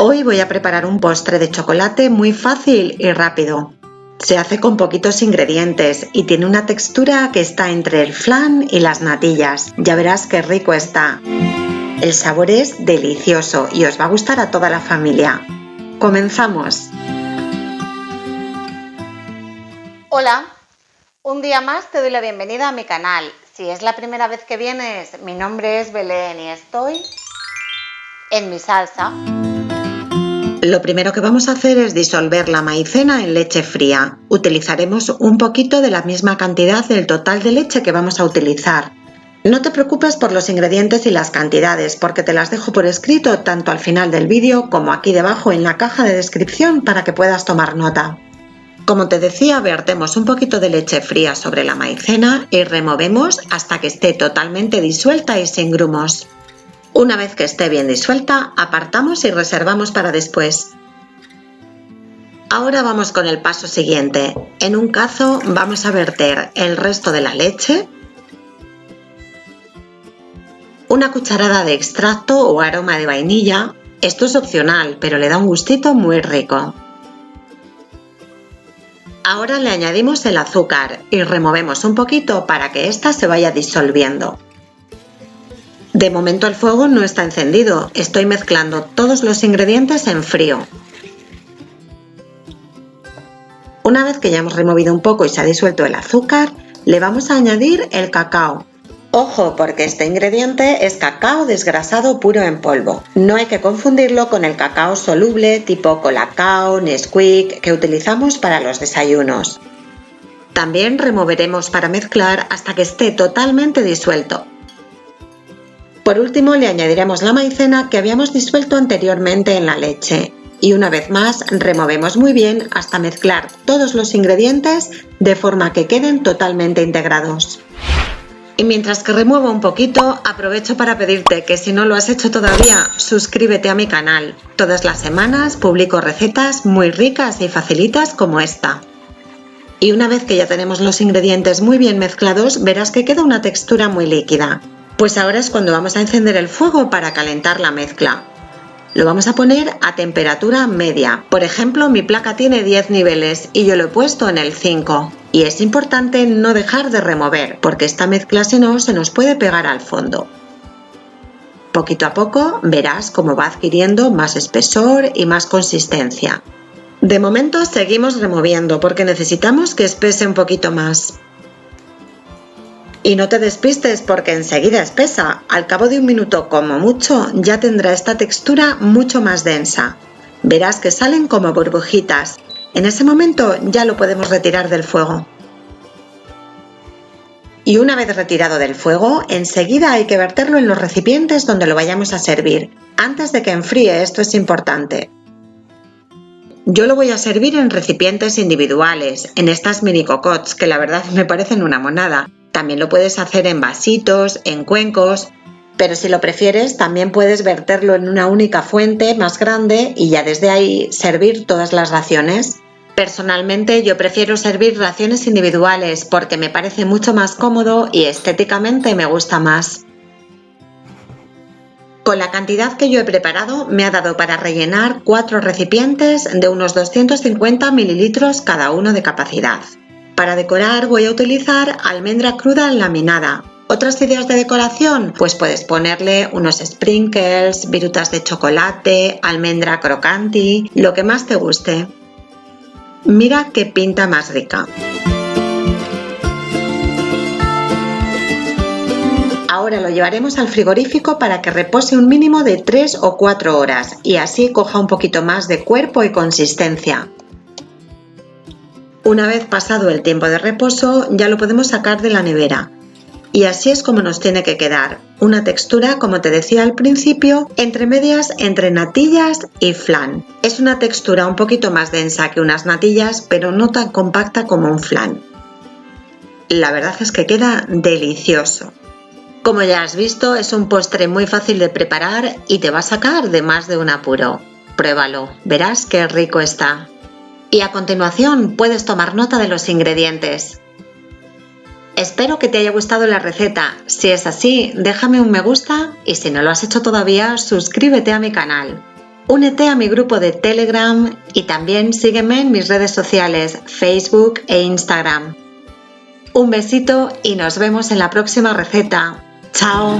Hoy voy a preparar un postre de chocolate muy fácil y rápido. Se hace con poquitos ingredientes y tiene una textura que está entre el flan y las natillas. Ya verás qué rico está. El sabor es delicioso y os va a gustar a toda la familia. ¡Comenzamos! Hola, un día más te doy la bienvenida a mi canal. Si es la primera vez que vienes, mi nombre es Belén y estoy en mi salsa. Lo primero que vamos a hacer es disolver la maicena en leche fría. Utilizaremos un poquito de la misma cantidad del total de leche que vamos a utilizar. No te preocupes por los ingredientes y las cantidades, porque te las dejo por escrito tanto al final del vídeo como aquí debajo en la caja de descripción para que puedas tomar nota. Como te decía, vertemos un poquito de leche fría sobre la maicena y removemos hasta que esté totalmente disuelta y sin grumos. Una vez que esté bien disuelta, apartamos y reservamos para después. Ahora vamos con el paso siguiente. En un cazo vamos a verter el resto de la leche, una cucharada de extracto o aroma de vainilla. Esto es opcional, pero le da un gustito muy rico. Ahora le añadimos el azúcar y removemos un poquito para que ésta se vaya disolviendo. De momento el fuego no está encendido, estoy mezclando todos los ingredientes en frío. Una vez que ya hemos removido un poco y se ha disuelto el azúcar, le vamos a añadir el cacao. Ojo, porque este ingrediente es cacao desgrasado puro en polvo. No hay que confundirlo con el cacao soluble tipo Colacao, Nesquik que utilizamos para los desayunos. También removeremos para mezclar hasta que esté totalmente disuelto. Por último le añadiremos la maicena que habíamos disuelto anteriormente en la leche. Y una vez más removemos muy bien hasta mezclar todos los ingredientes de forma que queden totalmente integrados. Y mientras que remuevo un poquito, aprovecho para pedirte que si no lo has hecho todavía, suscríbete a mi canal. Todas las semanas publico recetas muy ricas y facilitas como esta. Y una vez que ya tenemos los ingredientes muy bien mezclados, verás que queda una textura muy líquida. Pues ahora es cuando vamos a encender el fuego para calentar la mezcla. Lo vamos a poner a temperatura media. Por ejemplo, mi placa tiene 10 niveles y yo lo he puesto en el 5. Y es importante no dejar de remover, porque esta mezcla si no se nos puede pegar al fondo. Poquito a poco verás cómo va adquiriendo más espesor y más consistencia. De momento seguimos removiendo porque necesitamos que espese un poquito más. Y no te despistes porque enseguida espesa. Al cabo de un minuto como mucho ya tendrá esta textura mucho más densa. Verás que salen como burbujitas. En ese momento ya lo podemos retirar del fuego. Y una vez retirado del fuego, enseguida hay que verterlo en los recipientes donde lo vayamos a servir. Antes de que enfríe, esto es importante. Yo lo voy a servir en recipientes individuales, en estas mini cocottes, que la verdad me parecen una monada. También lo puedes hacer en vasitos, en cuencos, pero si lo prefieres también puedes verterlo en una única fuente más grande y ya desde ahí servir todas las raciones. Personalmente yo prefiero servir raciones individuales porque me parece mucho más cómodo y estéticamente me gusta más. Con la cantidad que yo he preparado me ha dado para rellenar 4 recipientes de unos 250 mililitros cada uno de capacidad. Para decorar voy a utilizar almendra cruda laminada. ¿Otras ideas de decoración? Pues puedes ponerle unos sprinkles, virutas de chocolate, almendra crocanti, lo que más te guste. Mira qué pinta más rica. Ahora lo llevaremos al frigorífico para que repose un mínimo de 3 o 4 horas y así coja un poquito más de cuerpo y consistencia. Una vez pasado el tiempo de reposo ya lo podemos sacar de la nevera. Y así es como nos tiene que quedar, una textura, como te decía al principio, entre medias entre natillas y flan. Es una textura un poquito más densa que unas natillas, pero no tan compacta como un flan. La verdad es que queda delicioso. Como ya has visto, es un postre muy fácil de preparar y te va a sacar de más de un apuro. Pruébalo, verás qué rico está. Y a continuación puedes tomar nota de los ingredientes. Espero que te haya gustado la receta. Si es así, déjame un me gusta y si no lo has hecho todavía, suscríbete a mi canal. Únete a mi grupo de Telegram y también sígueme en mis redes sociales, Facebook e Instagram. Un besito y nos vemos en la próxima receta. ¡Chao!